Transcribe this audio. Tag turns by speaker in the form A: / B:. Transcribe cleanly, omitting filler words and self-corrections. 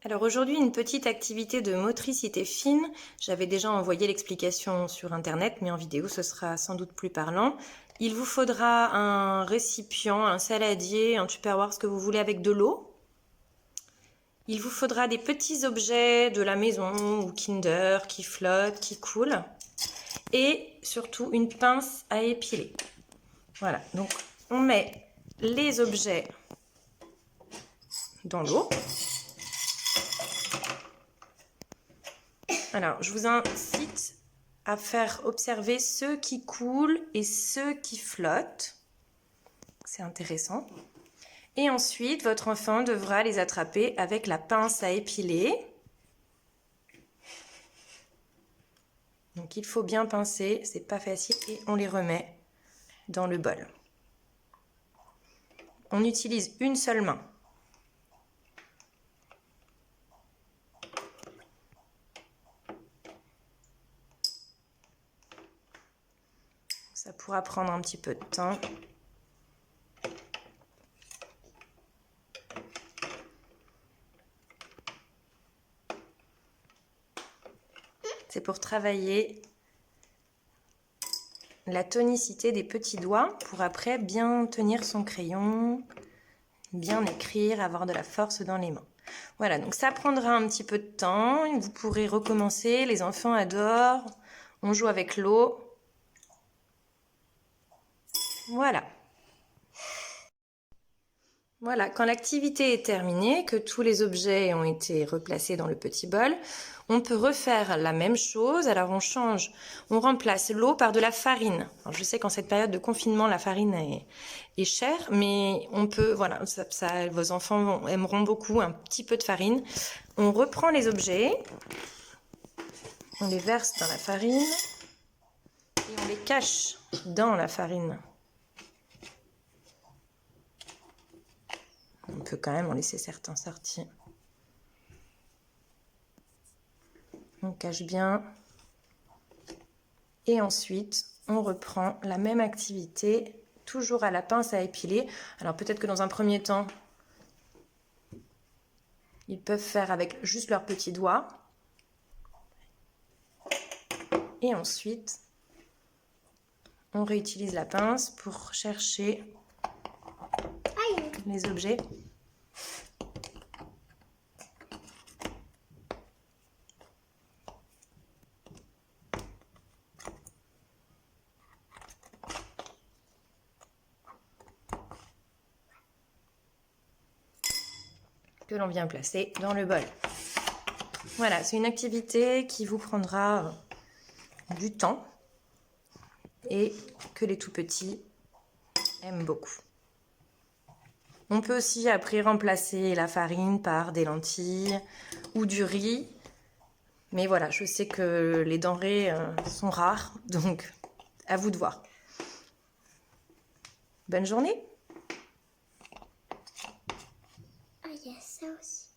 A: Alors aujourd'hui, une petite activité de motricité fine. J'avais déjà envoyé l'explication sur internet, mais en vidéo, ce sera sans doute plus parlant. Il vous faudra un récipient, un saladier, un tupperware, ce que vous voulez, avec de l'eau. Il vous faudra des petits objets de la maison ou Kinder qui flottent, qui coulent. Et surtout une pince à épiler. Voilà, donc on met les objets dans l'eau. Alors, je vous incite à faire observer ceux qui coulent et ceux qui flottent. C'est intéressant. Et ensuite, votre enfant devra les attraper avec la pince à épiler. Donc, il faut bien pincer, c'est pas facile, et on les remet dans le bol. On utilise une seule main. Ça pourra prendre un petit peu de temps. C'est pour travailler la tonicité des petits doigts pour après bien tenir son crayon, bien écrire, avoir de la force dans les mains. Voilà, donc ça prendra un petit peu de temps. Vous pourrez recommencer. Les enfants adorent. On joue avec l'eau. Voilà. Voilà, quand l'activité est terminée, que tous les objets ont été replacés dans le petit bol, on peut refaire la même chose. Alors on remplace l'eau par de la farine. Alors je sais qu'en cette période de confinement, la farine est chère, mais on peut, voilà, vos enfants aimeront beaucoup un petit peu de farine. On reprend les objets, on les verse dans la farine et on les cache dans la farine. On peut quand même en laisser certains sortir. On cache bien. Et ensuite, on reprend la même activité, toujours à la pince à épiler. Alors peut-être que dans un premier temps, ils peuvent faire avec juste leurs petits doigts. Et ensuite, on réutilise la pince pour chercher les objets. Que l'on vient placer dans le bol. Voilà, c'est une activité qui vous prendra du temps et que les tout petits aiment beaucoup. On peut aussi après remplacer la farine par des lentilles ou du riz. Mais voilà, je sais que les denrées sont rares, donc à vous de voir. Bonne journée!
B: Ah, il y a ça aussi.